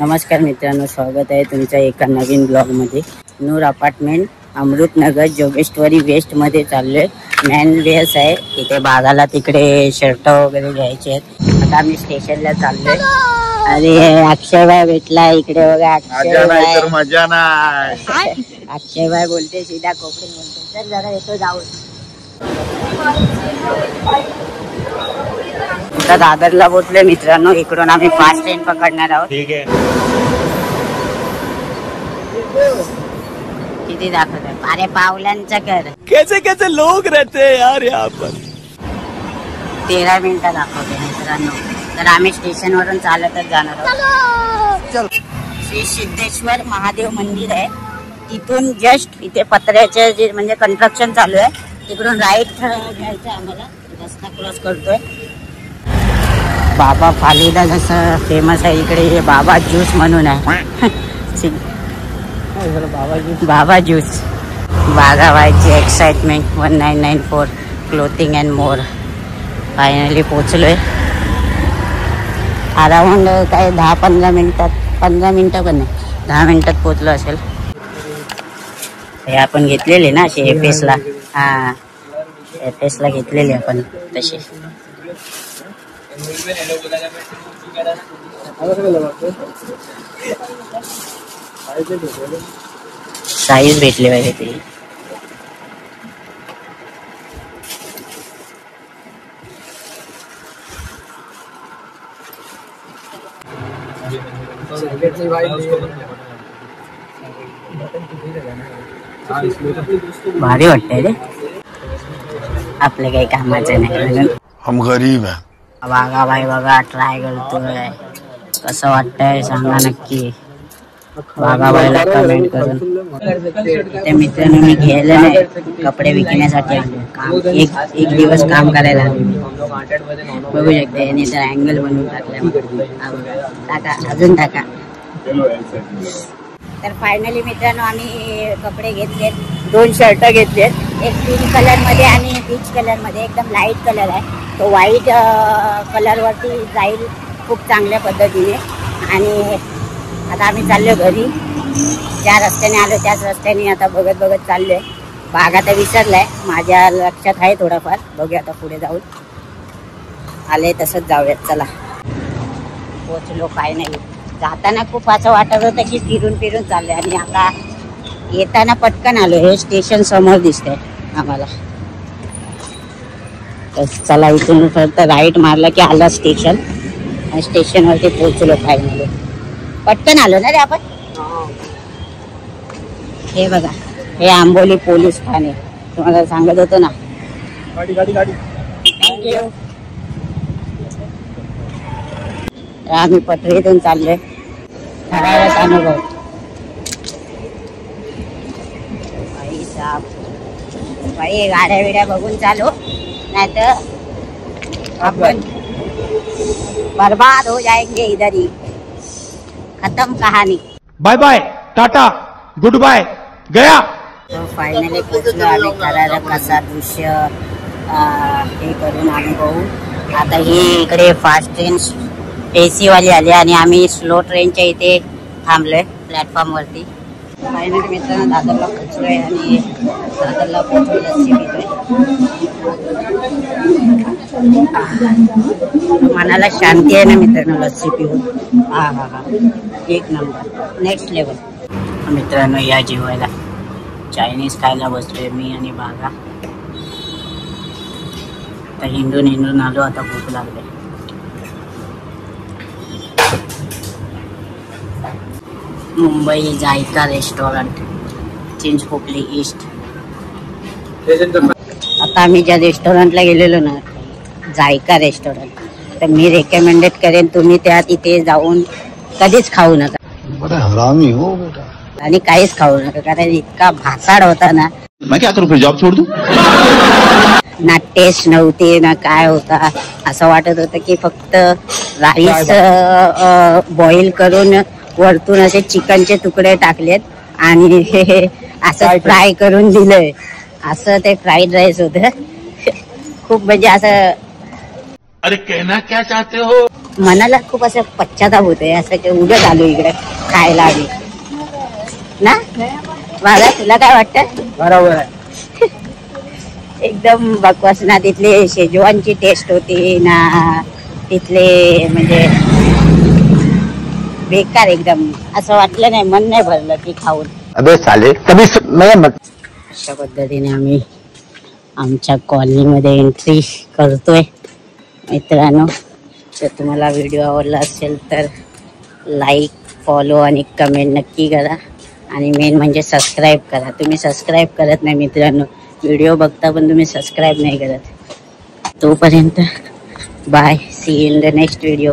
नमस्कार मित्रांनो, स्वागत आहे तुमच्या एका नवीन ब्लॉगमध्ये. नूर अपार्टमेंट अमृतनगर जोगेश्वरी वेस्ट मध्ये चाललोय. मॅन वेअर्स आहे तिथे बागाला, तिकडे शर्ट वगैरे घ्यायचे आहेत. आता आम्ही स्टेशनला चाललोय. अरे अक्षय भाई भेटला इकडे बघा. अक्षय भाई बोलते सीधा कोकणी बोलते. चल जरा येतो जाऊ. आता दादरला पोहोचले मित्रांनो. इकडून आम्ही फास्ट ट्रेन पकडणार आहोत. ठीक आहे. किती दाखवत आहे? अरे पावलांचा कर. कैसे कैसे लोग रहते हैं यार यहाँ पर. 13 मिनिटं दाखवते मित्रांनो. तर आम्ही स्टेशन वरून चालतच जाणार आहोत. श्री सिद्धेश्वर महादेव मंदिर आहे. तिथून जस्ट इथे पत्र्याचे जे म्हणजे कन्स्ट्रक्शन चालू आहे, तिकडून राईट घ्यायचं आम्हाला. रस्ता क्रॉस करतोय. बाबा फालुदा जसं फेमस आहे इकडे, हे बाबा ज्यूस म्हणून आहे. बाबा ज्यूस. बागाबाईची excitement 1994 clothing and more. Finally पोचलोय. अराउंड काय 10-15 मिनिटात, 15 मिनिटं पण नाही, 10 मिनिटात पोचलो असेल. हे आपण घेतलेले ना असे एफएस ला. हा, एफएस ला घेतलेले आपण तसे. साईज भेटले पाहिजे ते. भारी वाटतंय रे. आपले काही कामाचं नाही. हम गरीब आहे. बागाबाई बघा ट्राय करतोय. कसं वाटतंय सांगा नक्की. बागाबाईला कमेंट करून. त्या मित्रांनो मी घ्यायला नाही, कपडे विकण्यासाठी आलो. एक दिवस काम करायला बघू शकता. याने तर अँगल बनवून टाकला. टाका अजून टाका. तर फायनली मित्रांनो आम्ही कपडे घेतलेत. 2 शर्ट घेतलेत. एक पिंक कलर मध्ये आणि पीच कलर मध्ये. एकदम लाईट कलर आहे तो. व्हाईट कलर वरती जाईल खूप चांगल्या पद्धतीने. आणि आता आम्ही चाललो घरी. ज्या रस्त्याने आलो त्याच रस्त्याने आता बघत बघत चाललोय. बाग आता विसरलाय, माझ्या लक्षात आहे थोडाफार. बघूया आता पुढे जाऊन. आले तसंच जाऊयात. चला पोचलो फायनली. जाताना खूप असं वाटत होतं की फिरून फिरून चाललंय, आणि आता येताना पटकन आलो. हे स्टेशन समोर दिसतंय आम्हाला. चला इथून फक्त राईट मारला की आला स्टेशन. आणि स्टेशनवरती पोहोचलो फायनली. पटकन आलो ना रे आपण. हे बघा, हे आंबोली पोलीस ठाणे. तुम्हाला सांगत होतो ना. थँक्यू. आम्ही पटरीतून चाललोय. ठरावच अनुभव. भाई गाड्या बिड्या बघून चालू, नाहीतर आपण बर्बाद हो जाएंगे इधर ही. खत्म कहानी. बाय बाय टाटा गुड बाय गया. तो फायनली पोचलो आम्ही. करायला कसा दृश्य हे करून अनुभवू. आता ही इकडे फास्ट ट्रेन AC वाली आली आणि आम्ही स्लो ट्रेनच्या इथे थांबलोय प्लॅटफॉर्म वरती. फायनली मित्रांनो दादरला पोचलोय आणि दादरला पोचून लस्सी पितोय. मनाला शांती आहे ना मित्रांनो लस्सी पिऊन. हा हा हा, एक नंबर, नेक्स्ट लेवल. मित्रांनो या जेवायला चायनीज खायला बसलोय मी आणि बागा. तर हिंडून आलो. आता भूक लागले. Mumbai Zaika restaurant, Chinchpokli east. आता आम्ही ज्या रेस्टॉरंटला गेलेलो ना, जायका रेस्टॉरंट, तर मी रेकमेंडेड करेन तुम्ही त्या तिथे जाऊन कधीच खाऊ नका. बड़ा हरामी हो बेटा. आणि काहीच खाऊ नका, कारण इतका भासाड होता ना. मैं क्या करूं, फिर जॉब छोड़ दूं? ना टेस्ट नव्हती ना काय होता. असं वाटत होतं की फक्त राईस बॉईल करून वरतून असे चिकनचे तुकडे टाकलेत आणि हे असं फ्राय करून दिलंय. असं ते फ्राईड राईस होतं. खूप म्हणजे असं. अरे कहना क्या चाहते हो. मनाला खूप असं पश्चाताप होतोय असं की उगाच आलो इकडे खायला आम्ही ना. बाबा तुला काय वाटतं? बरोबर आहे. एकदम बकवास ना. तिथले शेजवानची टेस्ट होती ना, तिथले म्हणजे बेकार एकदम. असं वाटलं नाही, मन नाही भरलं की खाऊन. अबे साले कभी मैं मत. अशा पद्धतीने आम्ही आमच्या कॉलनीमध्ये एंट्री करतोय मित्रांनो. तर तुम्हाला व्हिडिओ आवडला असेल तर लाईक, फॉलो आणि कमेंट नक्की करा. आणि मेन म्हणजे सबस्क्राईब करा. तुम्ही सबस्क्राईब करत नाही मित्रांनो. व्हिडिओ बघता पण तुम्ही सबस्क्राईब नाही करत. तोपर्यंत bye. See you in the next video.